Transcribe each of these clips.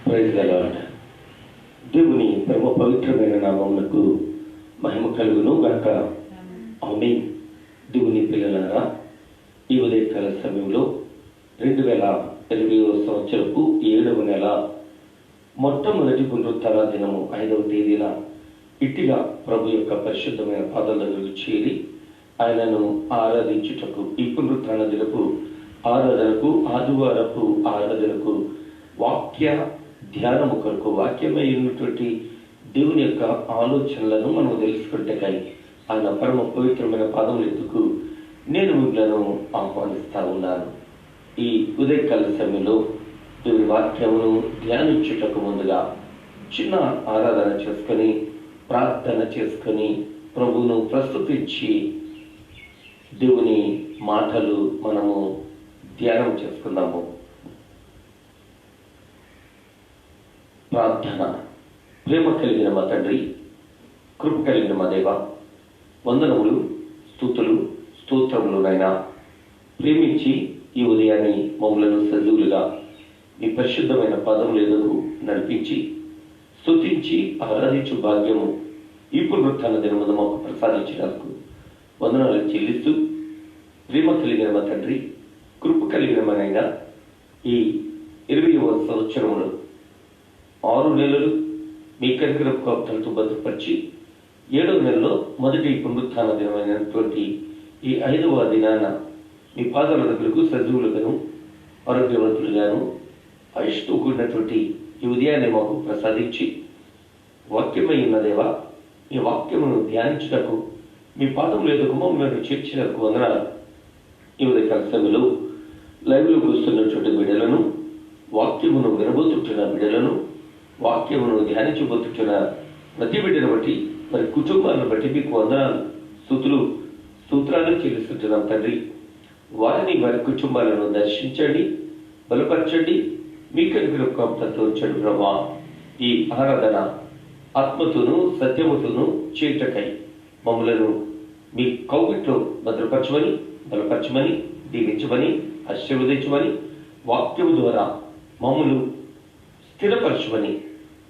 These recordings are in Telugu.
Praise the lord. దేవుని పరమ పవిత్రమైన నామమునకు మహిమ కలుగును గాక. ఆమేన్. దేవుని పిల్లలారా, ఈ ఉదయకాల సమయంలో 2020వ సంవత్సరపు 7వ నెల మొట్టమొదటి పునరుత్థాన దినము 5వ తేదీన ఇట్టిగా ప్రభు యొక్క పరిశుద్ధమైన పాదాల దగ్గరకు చేరి ఆయనను ఆరాధించుటకు, ఈ పునరుత్థాన దినపు ఆరాధనకు, ఆదివారపు ఆరాధనకు, వాక్య ధ్యానము కొరకు, వాక్యమై ఉన్నటువంటి దేవుని యొక్క ఆలోచనలను మనం తెలుసుకుంటే కానీ ఆయన పరమ పవిత్రమైన పాదముల ఎత్తుకు నేను మిమ్మలను ఆహ్వానిస్తా ఉన్నాను. ఈ ఉదయకాల సమయంలో దేవుని వాక్యమును ధ్యానించుటకు ముందుగా చిన్న ఆరాధన చేసుకొని, ప్రార్థన చేసుకొని, ప్రభువును ప్రస్తుతించి దేవుని మాటలు మనము ధ్యానం చేసుకుందాము. ప్రార్థన. ప్రేమ కలిగిన మా తండ్రి, కృప కలిగిన మా దేవ, వందనములు, స్తుతులు, స్తోత్రములు నాయనా. ప్రేమించి ఈ ఉదయాన్ని మమ్మలను సజీవులుగా మీ పరిశుద్ధమైన పదముల ఎదుగు నడిపించి స్తుతించి ఆరాధించు భాగ్యము ఈ పునరుత్థాన దినమున మాకు ప్రసాదించినందుకు వందనాలు చెల్లిస్తూ, ప్రేమ కలిగిన మా తండ్రి, కృప కలిగిన మా నాయనా, ఈ 20వ సంవత్సరములు 6 నెలలు మీ కనికరపు కాపుదలతో భద్రపరిచి 7వ నెలలో మొదటి పునరుత్థాన దినమైనటువంటి ఈ 5వ దినాన మీ పాదాల దగ్గరకు సజీవులుగాను ఆరోగ్యవంతులుగాను ఆయుష్తో కూడినటువంటి ఈ ఉదయాన్ని మాకు ప్రసాదించి వాక్యమై ఉన్నదేవా, మీ వాక్యమును ధ్యానించుటకు మీ పాదముల ఎదుగు మమ్మల్ని చేర్చినందుకు వందనాలు. ఈ ఉదయకాల సమయంలో లైవ్లోకి వస్తున్నటువంటి బిడ్డలను, వాక్యమును వినబోతుంటున్న బిడ్డలను, వాక్యమును ధ్యానించబోతుంటున్న ప్రతి బిడ్డను బట్టి, మరి కుటుంబాలను బట్టి మీకు వందనాలు, స్తుతులు, స్తోత్రాలు చెల్లిస్తుంటున్నాం తండ్రి. వారిని, వారి కుటుంబాలను దర్శించండి, బలపరచండి, మీ కనుక కాపుదలతో ఉంచండి ప్రభా. ఈ ఆరాధన ఆత్మతోనూ సత్యముతోనూ చేయుటకై మమ్మలను మీ కౌగిట్లో భద్రపరచమని, బలపరచమని, దీవించమని, ఆశీర్వదించమని, వాక్యము ద్వారా మమ్మల్ని స్థిరపరచమని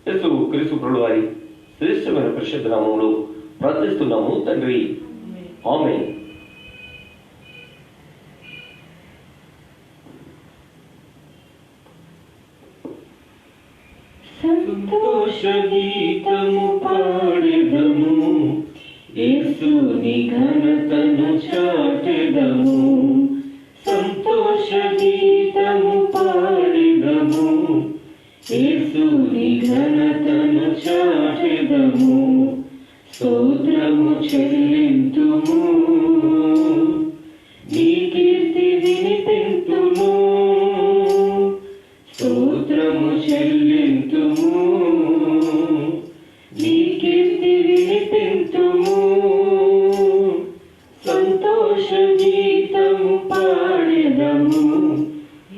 యేసు క్రీస్తు ప్రభువు వారి శ్రేష్టమైన పరిశుద్ధ నామములో ప్రార్థిస్తున్నాము తండ్రి. ఆమేన్. సంతోష గీతము పాడెదము, యేసుని ఘనతను చాటెదము. సంతోష గీతము పాడెదము, యేసుని ఘనతను చాటెదము. స్తోత్రము చెల్లింతుము, నీ కీర్తి వినిపింతుము. స్తోత్రము చెల్లింతుము, నీ కీర్తి వినిపింతుము. సంతోష గీతము పాడెదము,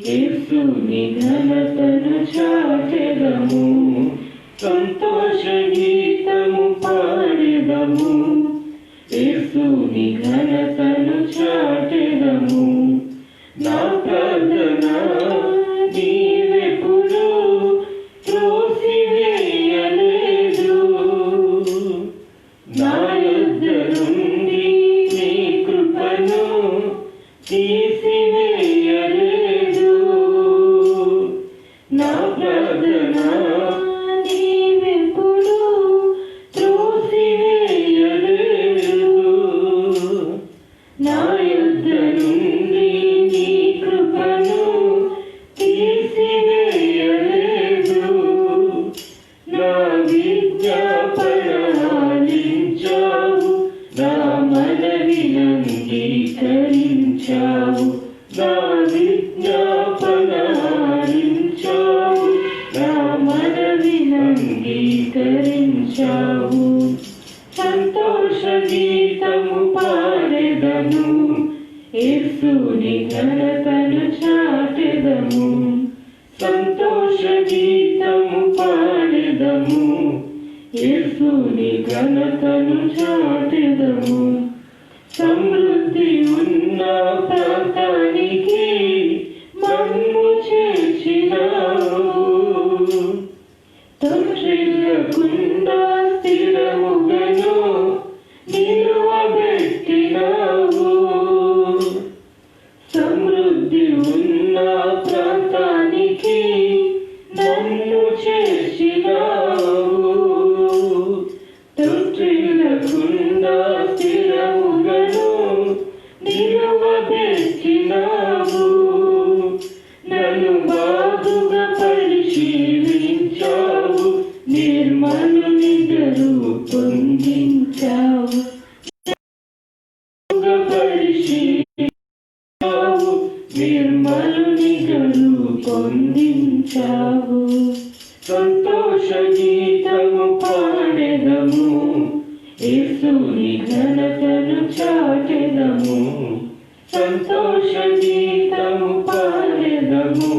యేసుని ఘనతను చాటెదము. సంతోష గీతము పాడెదము, యేసుని ఘనతను చాటెదము. నా ప్రార్థన నీవెప్పుడు త్రోసివేయలేదు, నా యొద్ద నుండి నీ కృపను తీసివేయలేదు. నా ప్రార్థన నీవెప్పుడు త్రోసివేయలేదు, నా యొద్ద నుండి నీ కృపను తీసివేయలేదు. నా విజ్ఞాపన ఆలించావు, నా మనవిని అంగీకరించావు. నా విజ్ఞాపన ఆలించావు, నా మనవిని అంగీకరించావు. సంతోష గీతము పాడెదము, యేసుని ఘనతను చాటెదము. సంతోష గీతము పాడెదము, యేసుని ఘనతను చాటెదము. సమృద్ధి ఉన్న ప్రాంతానికి మమ్ము చేర్చినావు, నన్ను చేసినావు, తొట్టిల్లకుండా స్థిరముగను నిలువబెట్టినావు. నన్ను బాగుగా పరిశీలించావు, నిర్మలునిగా రూపొందించావు. పరిశీలించావు, నిర్మలునిగా రూపొందించావు. సంతోష గీతము పాడెదము, యేసుని ఘనతను చాటెదము. సంతోష గీతము పాడెదము,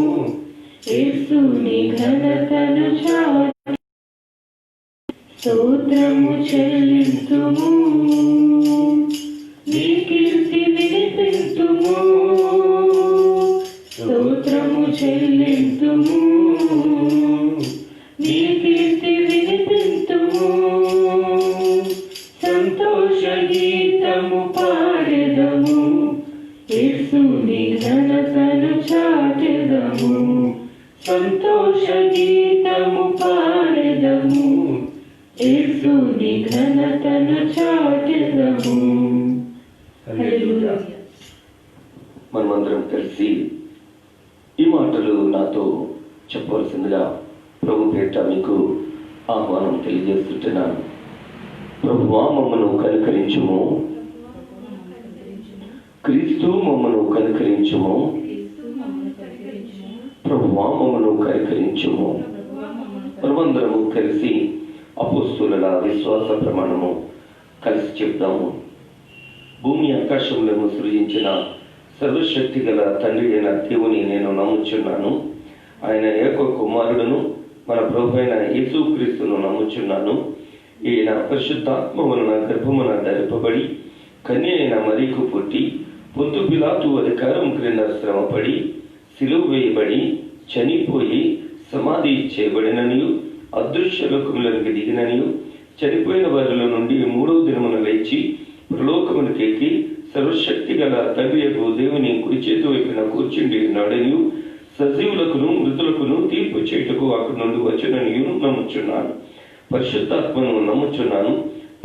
యేసుని ఘనతను చాటెదము. స్తోత్రము చెల్లింతుము, నీ కీర్తి వినిపింతుము. స్తోత్రము చెల్లింతుము, నీ కీర్తి వినిపింతుము. సంతోష గీతము పాడెదము, యేసుని ఘనతను చాటెదము. సంతోష గీతము పాడెదము, యేసుని ఘనతను చాటెదము. హల్లెలూయా. మనమందరం కలిసి ఈ మాటలు నాతో చెప్పవలసిందిగా ప్రభు పేట మీకు ఆహ్వానం తెలియజేస్తుంటున్నాను. ప్రభువా మమ్మను కనికరించుము, క్రీస్తు మమ్మను కనికరించుము, ప్రభువా మమ్మను కనికరించుము. మనమందరము కలిసి అపోస్తలుల విశ్వాస ప్రమాణము కలిసి చెప్తాము. భూమి ఆకాశములను సృజించిన సర్వశక్తి గల తండ్రి అయిన దేవుని నేను నమ్ముచున్నాను. ఆయన ఏక కుమారుడును మన ప్రభు అయిన యేసుక్రీస్తును నమ్ముచున్నాను. ఈయన పరిశుద్ధాత్మ వలన గర్భమున ధరింపబడి కన్య అయిన మరియకు పుట్టి పొంతు పిలాతు అధికారం క్రింద శ్రమపడి సిలువ వేయబడి చనిపోయి సమాధి చేయబడిననియు అదృశ్య లోకములోనికి దిగిననియు చనిపోయిన వారిలో నుండి 3వ దినమున లేచి ప్రలోకమునికి ఎక్కి సర్వశక్తి గల తండ్రి యొక్క దేవుని కుడి చేతి వైపున కూర్చుండి ఉన్నాడనియు సజీవులకును మృతులకును తీర్పు చేయుటకు అక్కడి నుండి వచ్చుననియు నమ్ముచున్నాను. పరిశుద్ధాత్మను నమ్ముచున్నాను.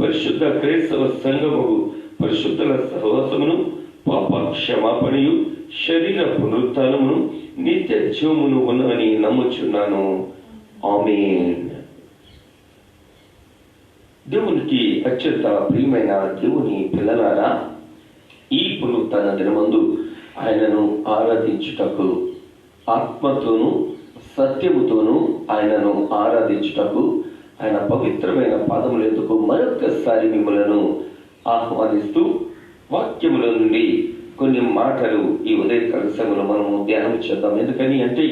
పరిశుద్ధ క్రైస్తవ సంఘము పరిశుద్ధుల సహవాసమును పాప క్షమాపణయు శరీర పునరుత్థానమును నిత్య జీవమును ఉన్నవని నమ్ముచున్నాను. ఆమేన్. దేవునికి అత్యంత ప్రియమైన దేవుని పిల్లలారా, ఈ పునరుత్థాన దినమందు ఆయనను ఆరాధించుటకు ఆత్మతోనూ సత్యముతోనూ ఆయనను ఆరాధించుటకు ఆయన పవిత్రమైన పాదముల యొద్దకు మరొక్కసారి మిమ్మలను ఆహ్వానిస్తూ వాక్యముల నుండి కొన్ని మాటలు ఈ ఉదయకాల సమయంలో మనము ధ్యానం చేద్దాం. ఎందుకని అంటే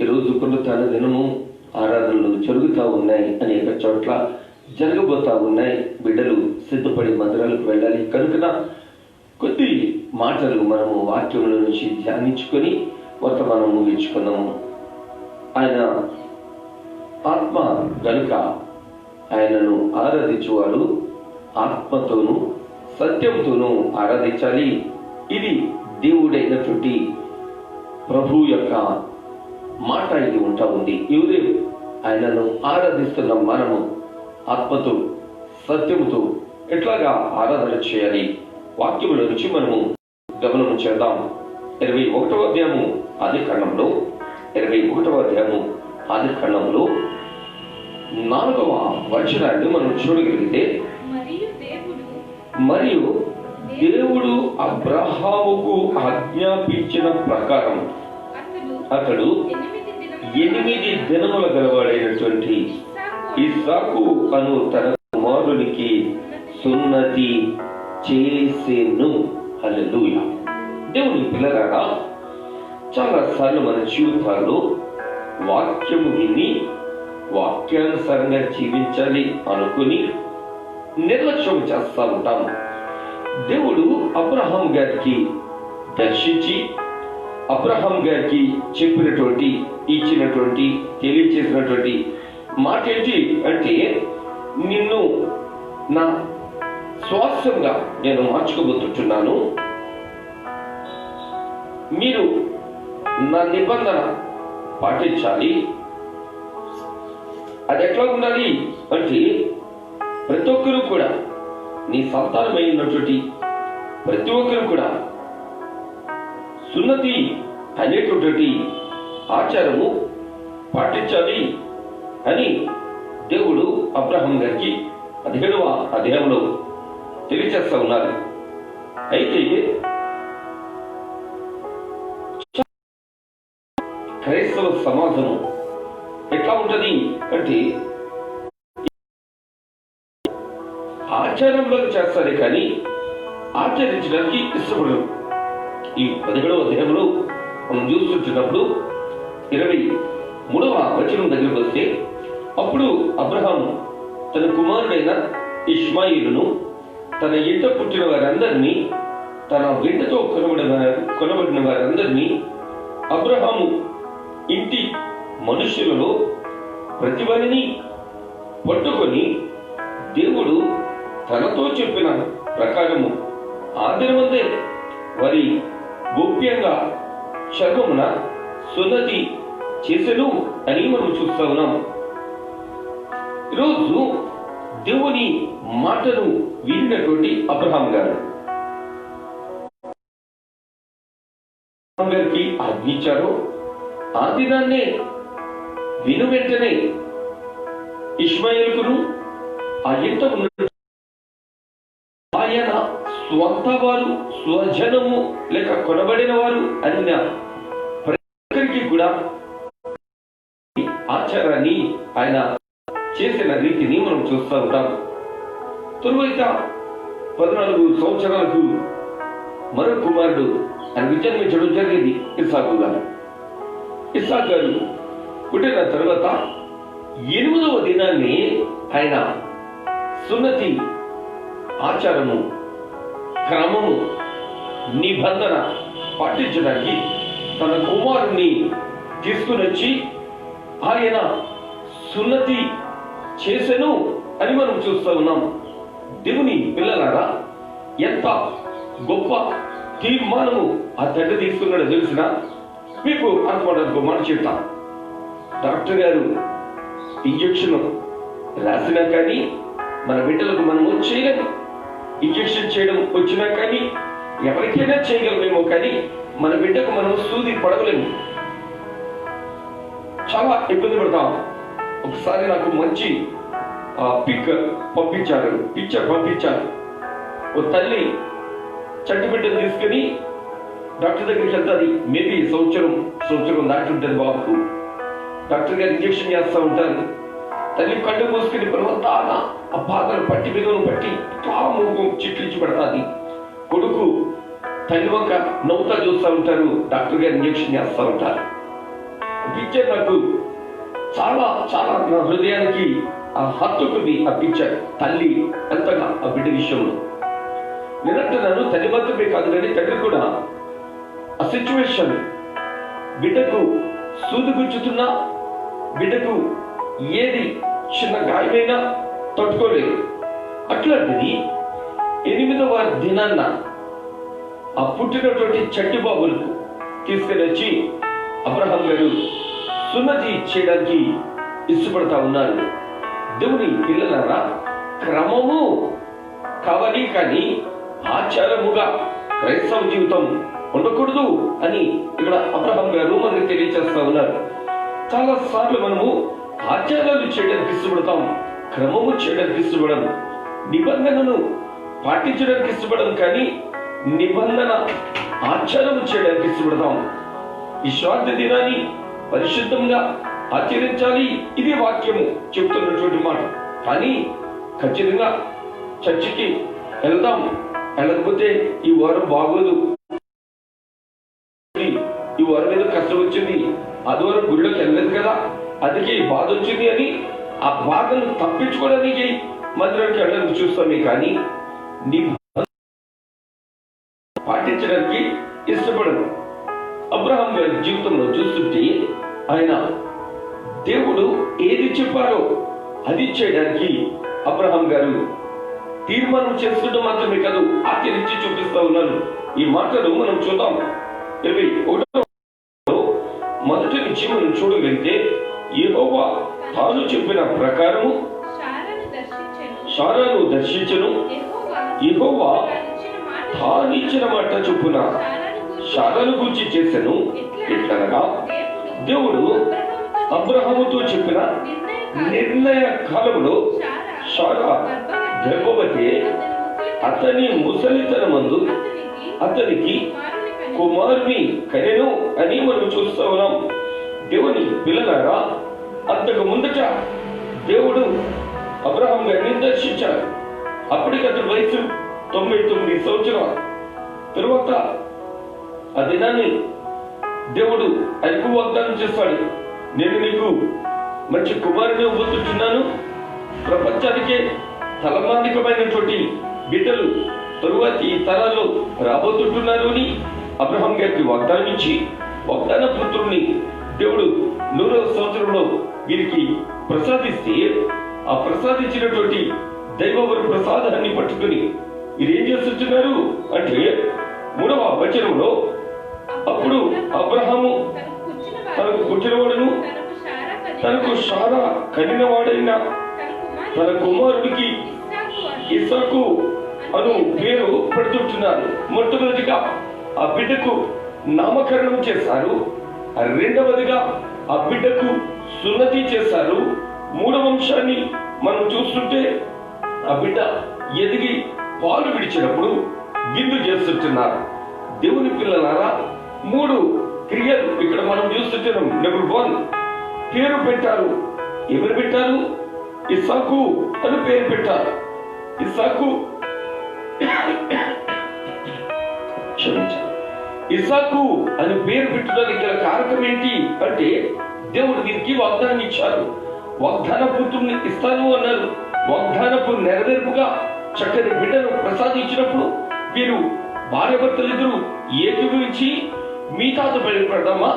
ఈరోజు పునరుత్థాన దినము ఆరాధనలు జరుగుతూ ఉన్నాయి, అనేక చోట్ల జరగబోతా ఉన్నాయి. బిడ్డలు సిద్ధపడి మందిరాలకు వెళ్ళాలి కనుక కొద్ది మాటలు మనము వాక్యముల నుంచి ధ్యానించుకొని వర్తమానం ముగించుకున్నాము. ఆయన ఆత్మ గనుక ఆయనను ఆరాధించువాడు ఆత్మతోనూ సత్యంతోనూ ఆరాధించాలి. ఇది దేవుడైనటువంటి ప్రభు యొక్క మాట ఇది ఉంటా ఉంది. ఈ ఉదయం ఆయనను ఆరాధిస్తున్న మనము ఆత్మతో సత్యముతో ఎట్లాగా ఆరాధన చేయాలి వాక్యముల నుంచి మనము గమనం చేద్దాం. 21వ అధ్యాయము ఆదికాండంలో 4వ వచనాన్ని మనం చూడగలిగితే, మరియు దేవుడు అబ్రహాముకు ఆజ్ఞాపించిన ప్రకారం అతడు 8 దినముల గలవాడైనటువంటి ఇస్సాకు అను తన కుమారునికి సున్నతి చేసెను. హల్లెలూయా. దేవుని పిల్లలారా, చాలా సార్లు మన జీవితాల్లో వాక్యము విని వాక్యానుసారంగా జీవించాలి అనుకుని నిర్లక్ష్యం చేస్తూ ఉంటాము. దేవుడు అబ్రహాం గారికి దర్శించి అబ్రహాం గారికి చెప్పినటువంటి ఇచ్చినటువంటి తెలియచేసినటువంటి మాట ఏంటి అంటే, నిన్ను నా స్వాస్థ్యంగా నేను మార్చుకోబోతున్నాను, మీరు నా నిబంధన పాటించాలి, అది ఎట్లా ఉండాలి అంటే ప్రతి ఒక్కరూ కూడా నీ సంతానమై ఉన్నటువంటి ప్రతి ఒక్కరు కూడా సున్నతి అనేటువంటి ఆచారము పాటించాలి అని దేవుడు అబ్రహాం గారికి 17వ అధ్యాయంలో తెలియజేస్తా ఉన్నారు. అయితే క్రైస్తవ సమాజము ఎట్లా ఉంటది అంటే ఆచారంలో చేస్తారే కానీ ఆచరించడానికి ఇష్టపడరు. ఈ 17వ అధ్యాయంలో మనం చూస్తుంటున్నప్పుడు 23వ వచనం దగ్గరకు వస్తే, అప్పుడు అబ్రహాం తన కుమారుడైన ఇష్మాయిలును తన ఇంట పుట్టిన వారందరినీ తన వెంటతో కొనబడిన వారందరినీ అబ్రహాము ఇంటి మనుషులలో ప్రతి వారిని పట్టుకొని దేవుడు తనతో చెప్పిన ప్రకారము ఆదిరమందే వారి గోప్యంగా చర్మమున సున్నతి చేసెను అని మనం చూస్తా ఉన్నాం. ఈరోజు దేవుని మాటను వినినటువంటి అబ్రహాం గారికి ఆజ్ఞించారు. ఆ దినాన్నే విను వెంటనే ఇష్మాయేలుకును ఆ ఇంట ఉన్న ఆయన స్వంత వారు, స్వజనము లేక కొనబడిన వారు అన్న ప్రతి కూడా ఆచారాన్ని ఆయన చేసిన రీతిని మనం చూస్తూ ఉంటాం. తరువాత 14 సంవత్సరాలకు మరో కుమారుడు ఆయన జన్మించడం జరిగింది, ఇస్సాకు గారు. ఇస్సాకు గారు పుట్టిన తర్వాత 8వ దినాన్ని ఆయన సున్నతి ఆచారము, క్రమము, నిబంధన పాటించడానికి తన కుమారుణ్ణి తీసుకుని వచ్చి ఆయన సున్నతి చేసెను అని మనం చూస్తూ ఉన్నాం. దేవుని పిల్లలారా, ఎంత గొప్ప తీర్మానము ఆ తండ్రి తీసుకున్నాడో తెలిసిన మీకు అర్థపడడానికి మాట చెప్తా. డాక్టర్ గారు ఇంజక్షన్ రాసినా కానీ మన బిడ్డలకు మనము చేయలేము. ఇంజక్షన్ చేయడం వచ్చినా కానీ ఎవరికైనా చేయగలమేమో కానీ మన బిడ్డకు మనం సూది పడవలేము. చాలా ఇబ్బంది పడతాం. ఒకసారి నాకు మంచి పిక్చర్ పంపించారు. ఓ తల్లి చంటి బిడ్డను తీసుకుని డాక్టర్ దగ్గరికి వెళ్తాది. మేబీ సంవత్సరం దాటి ఉంటుంది బాబుకు. డాక్టర్ గారు ఇంజక్షన్ చేస్తూ ఉంటారు. తల్లి కళ్ళు మూసుకుని బలవంతాన ఆ బాధను పట్టి బిగును పట్టి ఇట్లా మూగం చిట్లించి పెడతాది. కొడుకు తల్లి వంక నవ్వుతా చూస్తూ ఉంటారు. డాక్టర్ గారు ఇంజక్షన్ చేస్తూ ఉంటారు. పిక్చర్ నాకు చాలా చాలా నా హృదయానికి హత్తుకుంది. ఆ పిక్చర్ తల్లి ఎంతగా ఆ బిడ్డ విషయంలో నిరంతరాను తల్లి మాత్రమే కాదు కానీ తండ్రి కూడా ఆ సిచ్యువేషన్, బిడ్డకు సూది గుచ్చుతున్నా, బిడ్డకు ఏది చిన్న గాయమైనా తట్టుకోలేదు. అట్లాంటిది 8వ దినాన్న ఆ పుట్టినటువంటి చట్టి బాబులకు తీసుకుని వచ్చి అబ్రహాం గారు సున్నతి చేయడానికి ఇష్టపడతా ఉన్నారు. దేవుని పిల్లలారా, క్రమము కావాలి కానీ ఆచారముగా క్రైస్తవ జీవితం ఉండకూడదు అని ఇక్కడ అబ్రహాం గారు మనకు తెలియజేస్తా ఉన్నారు. చాలా సార్లు మనము ఆచారాలు చేయడానికి ఇష్టపడతాం, క్రమము చేయడానికి ఇష్టపడము, నిబంధనను పాటించడానికి ఇష్టపడడం కానీ నిబంధన ఆచారము చేయడానికి ఇష్టపడతాం. ఈ శ్రాద్ధ దినాన్ని పరిశుద్ధంగా ఆచరించాలి, ఇది వాక్యము చెప్తున్నటువంటి మాట. కానీ ఖచ్చితంగా చర్చికి వెళ్దాం, వెళ్ళకపోతే ఈ వారం బాగోదు, ఈ వారం ఏదో కష్టం వచ్చింది, ఆదివారం గుడిలోకి వెళ్ళలేదు కదా, అందుకే ఈ బాధ వచ్చింది అని ఆ బాధను తప్పించుకోవడానికి మందిరానికి వెళ్ళడానికి చూస్తామే కానీ పాటించడానికి ఇష్టపడదు. అబ్రహాం గారి జీవితంలో చూస్తుంటే ఆయన దేవుడు ఏది చెప్పారో అది చేయడానికి అబ్రహాం గారు తీర్మానం చేసుకోవడం మాత్రమే కాదు, ఆచరించి చూపిస్తా ఉన్నారు. ఈ మాటలు మనం చూద్దాం. 21వ మొదటి నుంచి మనం చూడగలిగితే యెహోవా తాను చెప్పిన ప్రకారము శారాను దర్శించెను. యెహోవా తానిచ్చిన మాట చొప్పున శారాను గూర్చి చేసెను. ఎట్లనగా దేవుడు అబ్రహాముతో చెప్పిన నిర్ణయ కాలంలో శారా గర్భవతి అతని ముసలితనమందు అతనికి కుమారుని కనెను అని మనం చూస్తా ఉన్నాం. దేవుని పిల్లలారా, అంతకు ముందట దేవుడు అబ్రహాం గారిని దర్శించాడు. అప్పటికి అతని వయసు 99 సంవత్సరాలు. తరువాత ఆ దినాన్ని దేవుడు ఆయనకు వాగ్దానం చేస్తాడు, నేను నీకు మంచి కుమారుని ఇవ్వబోతున్నాను, ప్రపంచానికే తలమానికమైనటువంటి బిడ్డలు తరువాతి తరాల్లో రాబోతుంటున్నారు అని అబ్రహాం గారికి వాగ్దానం ఇచ్చి, వాగ్దాన పుత్రుణ్ణి దేవుడు 100వ సంవత్సరంలో వీరికి ప్రసాదిస్తే, ఆ ప్రసాదించినటువంటి దైవవర ప్రసాదాన్ని పట్టుకుని వీరేం చేస్తున్నారు అంటే 3వ వచనంలో, అప్పుడు అబ్రహాము తనకు పుట్టినవాడును తనకు శారా కనినవాడైన తన కుమారుడికి ఇస్సాకు అను పేరు పెడుతుంటున్నారు. మొట్టమొదటిగా ఆ బిడ్డకు నామకరణం చేశారు. రెండవదిగా ఆ బిడ్డకు సున్నతి చేశారు. 3వ అంశాన్ని మనం చూస్తుంటే, ఆ బిడ్డ ఎదిగి పాలు విడిచినప్పుడు విందు చేస్తుంటున్నారు. దేవుని పిల్లలారా, 3 క్రియలు ఇక్కడ మనం చూస్తుంటున్నాం. నెంబర్ 1, పేరు పెట్టారు. ఎవరు పెట్టారు? ఇస్సాకు అని పేరు పెట్టారు. ఇస్సాకు ఇస్సాకు అని పేరు పెట్టడానికి గల కారణం ఏంటి అంటే, దేవుడు దీనికి వాగ్దానం ఇచ్చారు. వాగ్దాన పుత్రుని ఇస్తాను అన్నారు. వాగ్దానపు నెరవేర్పుగా చక్కని బిడ్డను ప్రసాదించినప్పుడు వీరు భార్యాభర్తలిద్దరూ ఏకీభవించి, మీ తాత పేరు పెడదామా,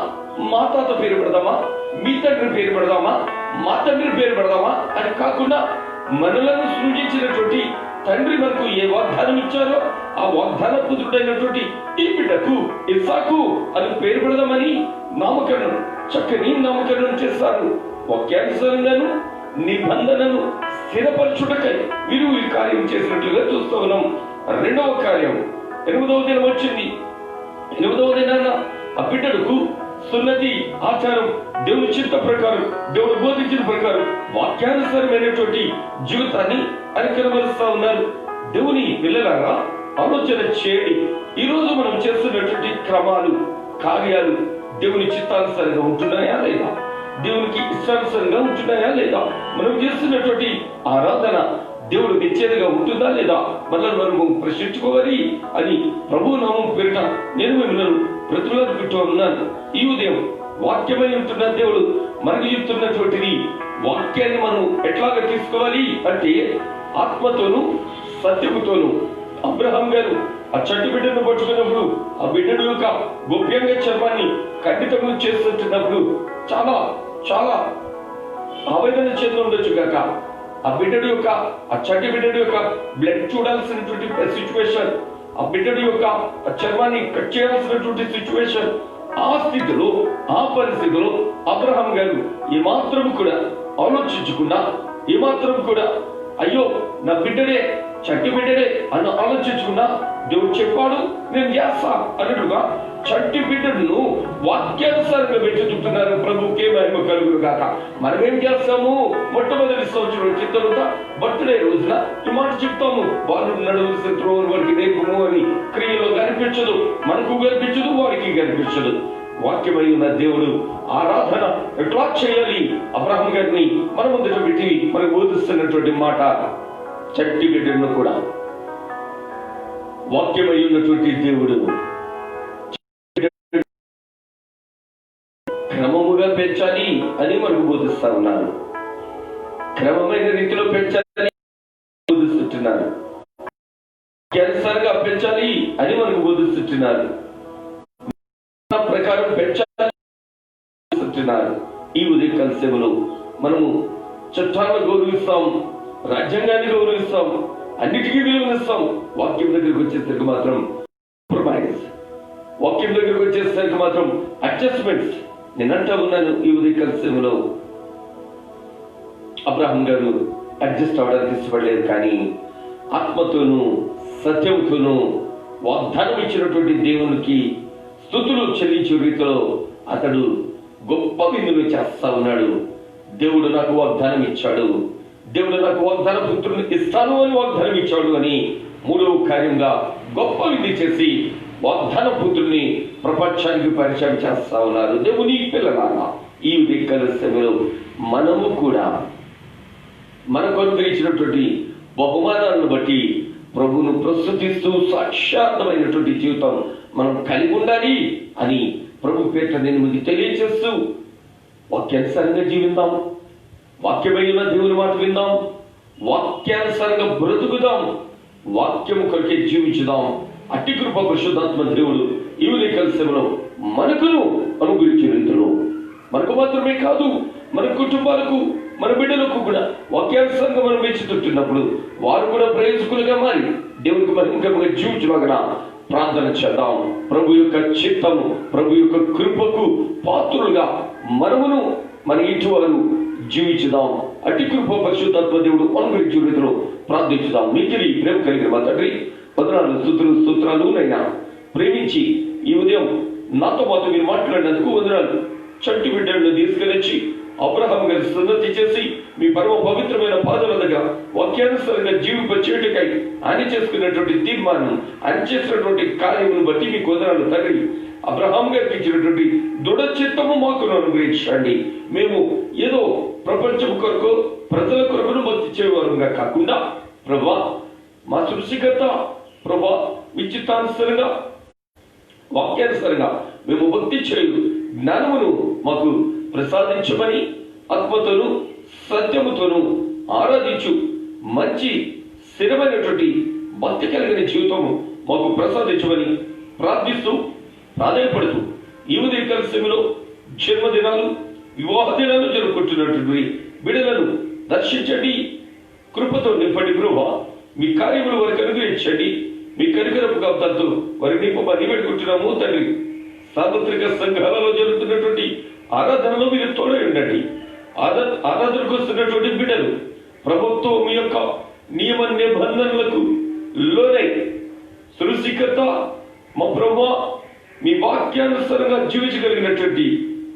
మా తాత పేరు పెడదామా, మీ తండ్రి పేరు పెడదామా, మా తండ్రి పేరు పెడదామా అని కాకుండా, మనలను సృజించినటువంటి తండ్రి మనకు ఏ వాగ్దానం ఇచ్చారో ఆ వాగ్దాన పుత్రుడైనటువంటి ఈ బిడ్డకు ఇస్సాకు అని పేరు పెడదామని నామకరణం, చక్కని నామకరణం చేస్తారు. వాక్యానుసారంగాను నిబంధనను స్థిరపరచుటకై వీరు ఈ కార్యం చేసినట్లుగా చూస్తూ ఉన్నాం. 2వ కార్యం 8వ దినం వచ్చింది. 8వ దినాన ఆ బిడ్డకు సున్నతి ఆచారం, దేవుని చిత్త ప్రకారం, దేవుడు బోధించిన ప్రకారం వాక్యానుసారమైనటువంటి జీవితాన్ని ఆయన కనబరుస్తా ఉన్నారు. దేవుని పిల్లలారా, ఆలోచన చేయండి. ఈ రోజు మనం చేస్తున్నటువంటి క్రమాలు, కార్యాలు దేవుని చిత్తానుసారంగా ఉంటున్నాయా లేదా? దేవునికి ఇష్టానుసారంగా ఉంటున్నాయా లేదా? మనం చేస్తున్నటువంటి ఆరాధన దేవుడు నిశ్చయంగా ఉంటుందా లేదా? మనల్ని మనం ప్రశ్నించుకోవాలి అని ప్రభు నామం పేరిట నేను మిమ్మల్ని బ్రతుకులాడుకుంటూ ఉన్నాను. ఈ ఉదయం వాక్యమై ఉంటున్న దేవుడు మనకు చెప్తున్నటువంటిది, వాక్యాన్ని మనం ఎట్లాగా తీసుకోవాలి అంటే ఆత్మతోను సత్యముతోను. అబ్రహాం గారు ఆ చట్టు బిడ్డను పట్టుకున్నప్పుడు ఆ బిడ్డడు యొక్క గోప్యంగా చర్మాన్ని ఖండితము చేస్తున్నప్పుడు చాలా చాలా ఆవేదన చెంది ఉండొచ్చు కాక, ఆ బిడ్డడు యొక్క ఆ చట్టి బిడ్డడు యొక్క బ్లడ్ చూడాల్సినటువంటి సిచ్యువేషన్, ఆ బిడ్డడు యొక్క ఆ చర్మాన్ని కట్ చేయాల్సినటువంటి సిచ్యువేషన్, ఆ స్థితిలో ఆ పరిస్థితిలో అబ్రహాం గారు ఏమాత్రం కూడా ఆలోచించకుండా, ఏమాత్రం కూడా అయ్యో నా బిడ్డడే చట్టి బిడ్డడే అని ఆలోచించకుండా దేవుడు చెప్పాడు నేను చేస్తా అన్నట్టుగా చట్టి బిడ్డను వాక్యానుసారంగా పెంచుతుంటున్నారు. ప్రభుకే మహిమ కలుగును గాక. మనం ఏం చేస్తాము? మొట్టమొదటి సంవత్సరం వచ్చిన తర్వాత బర్త్డే రోజున ఈ మాట చెప్తాము, వాళ్ళు నడువులు త్రోవలు వాడికి రేపము అని. క్రియలో కనిపించదు, మనకు కనిపించదు, వాడికి కనిపించదు. వాక్యమై ఉన్న దేవుడు ఆరాధన ఎట్లా చేయాలి అబ్రహాం గారిని మన ముందట పెట్టి మనకు బోధిస్తున్నటువంటి మాట, చట్టి బిడ్డను కూడా వాక్యమై ఉన్నటువంటి దేవుడు క్రమముగా పెంచాలి అని మనకు బోధిస్తా ఉన్నారు. క్రమమైన రీతిలో పెంచాలి బోధిస్తున్నారు. క్యాన్సర్గా పెంచాలి అని మనకు బోధిస్తున్నారు. ప్రకారం పెంచాలి. ఈ ఉదయకాల సేవలో మనము చట్టాలను గౌరవిస్తాం, రాజ్యాంగాన్ని గౌరవిస్తాం, అన్నిటికీ విలువనిస్తాం. వాక్యం దగ్గరికి వచ్చేసరికి మాత్రం కాంప్రమైజ్, వాక్యం దగ్గరికి వచ్చేసరికి మాత్రం అడ్జస్ట్మెంట్స్. నేను అంటా ఉన్నాను, ఈ ఉదయకాల సేవలో అబ్రహాం గారు అడ్జస్ట్ అవ్వడానికి ఇష్టపడలేదు, కానీ ఆత్మతోనూ సత్యంతోనూ వాగ్దానం ఇచ్చినటువంటి దేవునికి స్తుతులు చెల్లించే రీతిలో అతడు గొప్ప విందులు చేస్తా ఉన్నాడు. దేవుడు నాకు వాగ్దానం ఇచ్చాడు, దేవుడు నాకు వాగ్దాన పుత్రుని ఇస్తాను అని వాగ్దానం ఇచ్చాడు అని మూడవ కార్యంగా గొప్ప విధి చేసి వాగ్దాన పుత్రుని ప్రపంచానికి పరిచయం చేస్తా ఉన్నారు. దేవుని పిల్లలారా, ఈ ఉదయకాల సమయంలో మనము కూడా మనకు అనుగ్రహించినటువంటి బహుమానాలను బట్టి ప్రభువును ప్రస్తుతిస్తూ సాక్షాత్మైనటువంటి జీవితం మనం కలిగి ఉండాలి అని ప్రభు పేట నేను మీకు తెలియజేస్తూ వాక్యానుసారంగా జీవిద్దాం, వాక్యమైన దేవుని మాట విందాం, వాక్యానుసారంగా బ్రతుకుదాం, వాక్యము కొరకే జీవించుదాం. అట్టి కృప పరిశుద్ధాత్మ దేవుడు ఈ ఉదయకాల సమయంలో మనకును అనుగ్రహించిన రీతిలో మనకు మాత్రమే కాదు, మన కుటుంబాలకు, మన బిడ్డలకు కూడా వాక్యానుసారంగా మనం మెచ్చుతుంటున్నప్పుడు వారు కూడా ప్రయోజకులుగా మారి దేవునికి మహిమకరంగా జీవించలాగా ప్రార్థన చేద్దాం. ప్రభు యొక్క చిత్తము, ప్రభు యొక్క కృపకు పాత్రులుగా మనమును మన ఇంటి వారు జీవించుదాం. అట్టి కృప పరిశుద్ధాత్మ దేవుడు అనుగ్రహించే రీతిలో ప్రార్థించుదాం. మిగిలి ప్రేమ కలిగిన మా తండ్రి, వందనాలు, స్తుతులు నైనా ప్రేమించి ఈ ఉదయం నాతో పాటు మీరు మాట్లాడినందుకు వందనాలు. చంటి బిడ్డలను తీసుకెళ్ళి అబ్రహాం గారి సున్నతి చేసి మీ పరమ పవిత్రమైన పాదాల దగ్గర వాక్యానుసారంగా జీవింపచేయుటకై ఆయన చేసుకున్నటువంటి తీర్మానం, ఆయన చేసినటువంటి కార్యమును బట్టి మీకు వందనాలు తండ్రి. అబ్రహాం గారికి ఇచ్చినటువంటి దృఢ చిత్తము మాకు అనుగ్రహించండి. మేము ఏదో ప్రపంచం కొరకు, ప్రజల కొరకును భక్తి చేయవారుగా కాకుండా ప్రభా, మా సృష్టికర్త ప్రభా, మీ చిత్తానుసారంగా వాక్యానుసారంగా మేము భక్తి చేయు జ్ఞానమును మాకు ప్రసాదించమని, ఆత్మతోను సత్యముతోను ఆరాధించు మంచి స్థిరమైనటువంటి భక్తి కలిగిన జీవితము మాకు ప్రసాదించమని ప్రార్థిస్తూ ప్రాధాన్యపడుతూ ఈ ఉదయకాల సమయంలో జన్మదినాలు, వివాహ దినాలు జరుపుకుంటున్నటువంటి బిడ్డలను దర్శించండి, కృపతో నింపండి ప్రభువా. మీ కార్యములు వారికి అనుగ్రహించండి, మీ కనికరపు కాపుతాలతో వారి నింపమని వేడుకుంటున్నాము తండ్రి. సార్వత్రిక సంఘాలలో జరుగుతున్నటువంటి ఆరాధనలో మీరు తోడై ఉండండి. ఆరాధనకు వస్తున్నటువంటి బిడ్డలు ప్రభుత్వం మీ యొక్క నియమ నిబంధనలకు లోనై సృష్టికర్త మా ప్రభువా, మీ వాక్యానుసారంగా జీవించగలిగినటువంటి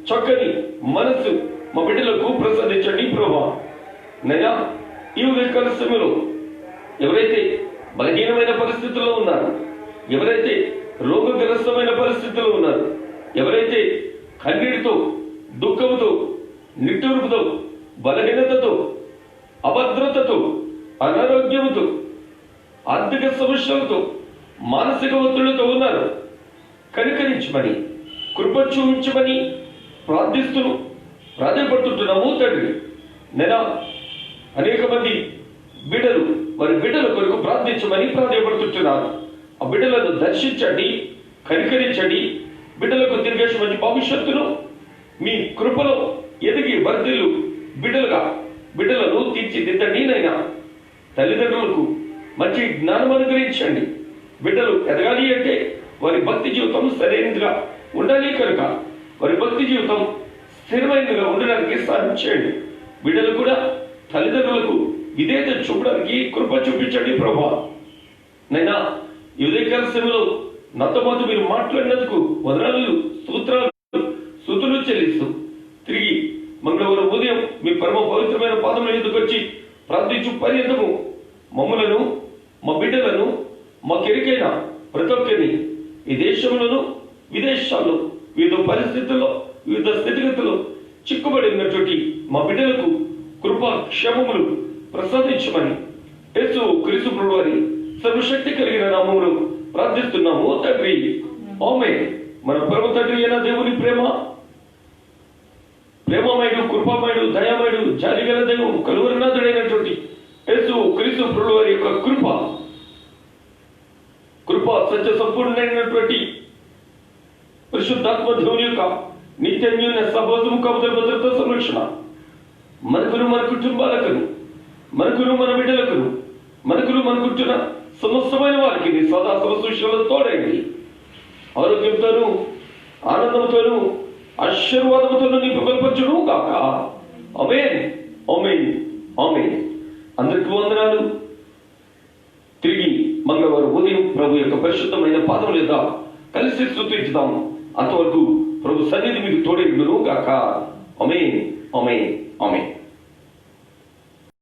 చక్కని మనసు మా బిడ్డలకు ప్రసాదించండి ప్రభువా. నైనా ఈ ఉదయకాల సమయంలో ఎవరైతే బలహీనమైన పరిస్థితుల్లో ఉన్నారు, ఎవరైతే రోగగ్రస్తమైన పరిస్థితుల్లో ఉన్నారు, ఎవరైతే కన్నీటితో, దుఃఖంతో, నిట్టూర్పుతో, బలహీనతతో, అభద్రతతో, అనారోగ్యంతో, ఆర్థిక సమస్యలతో, మానసిక ఒత్తిడితో ఉన్నారు, కనికరించమని, కృప చూపించమని ప్రార్థిస్తూ ప్రాధాన్యపడుతుంటున్నాము తండ్రి. నేను అనేక మంది బిడ్డలు వారి బిడ్డల కొరకు ప్రార్థించమని ప్రాధాన్యపడుతుంటున్నారు. ఆ బిడ్డలను దర్శించండి, కనికరించండి. బిడ్డలకు తిరిగేసి మంచి భవిష్యత్తును మీ కృపలో ఎదిగి వర్ధిల్లు బిడ్డలను తీర్చిదిద్దండి నైనా. తల్లిదండ్రులకు మంచి జ్ఞానం అనుగ్రహించండి. బిడ్డలు ఎదగాలి అంటే వారి భక్తి జీవితం సరైనదిగా ఉండాలి కనుక వారి భక్తి జీవితం స్థిరమైనదిగా ఉండడానికి సాయం చేయండి. బిడ్డలు కూడా తల్లిదండ్రులకు విధేయత చూపడానికి కృప చూపించండి ప్రభా. నైనా ఈ ఉదయకాల సమయంలో నాతో పాటు మీరు మాట్లాడినందుకు వందనాలు, స్తుతులు చెల్లిస్తూ తిరిగి మంగళవారం ఉదయం మీ పరమ పవిత్రమైన పాదముల ఎదుకు వచ్చి ప్రార్థించు పర్యంతము మమ్మలను, మా బిడ్డలను, మా కెరికైన ప్రతి ఒక్కరిని ఈ దేశంలోను విదేశాల్లో వివిధ పరిస్థితుల్లో, వివిధ స్థితిగతుల్లో చిక్కుబడి ఉన్నటువంటి మా బిడ్డలకు కృపా క్షేమములు ప్రసాదించమని యేసు క్రీస్తు ప్రభువు వారి సర్వశక్తి కలిగిన నామములో ప్రార్థిస్తున్నాము తండ్రి. ఆమేన్. మన పరమ తండ్రి అయిన దేవుని ప్రేమమయుడు, కృపామయుడు, దయామయుడు, జాలిగల దైవం, కలువరినాథుడైనటువంటి యేసు క్రీస్తు ప్రభువు వారి యొక్క కృప సత్య సంపూర్ణమైనటువంటి పరిశుద్ధాత్మ దేవుని యొక్క నిత్యన్యూన సహోదము కవచ భద్రత సంరక్షణ మనకును, మన కుటుంబాలకును, మనకును, మన బిడ్డలకును, మనకును, మనకుంటున్న సమస్తమైన వారికి నీ సదా సమసూచనలు తోడైంది. ఆరోగ్యంతోనూ, ఆనందంతోనూ, ఆశీర్వాదంతోనూ నీకు బలపరచును గాక. ఆమేన్. ఆమేన్. ఆమేన్. అందరికీ వందనాలు. తిరిగి మంగళవారం ఉదయం ప్రభు యొక్క పరిశుద్ధమైన పాదం లేదా కలిసి స్తుతించుదాం. అంతవరకు ప్రభు సన్నిధి మీకు తోడేయుడును గాక. ఆమేన్, ఆమేన్, ఆమేన్.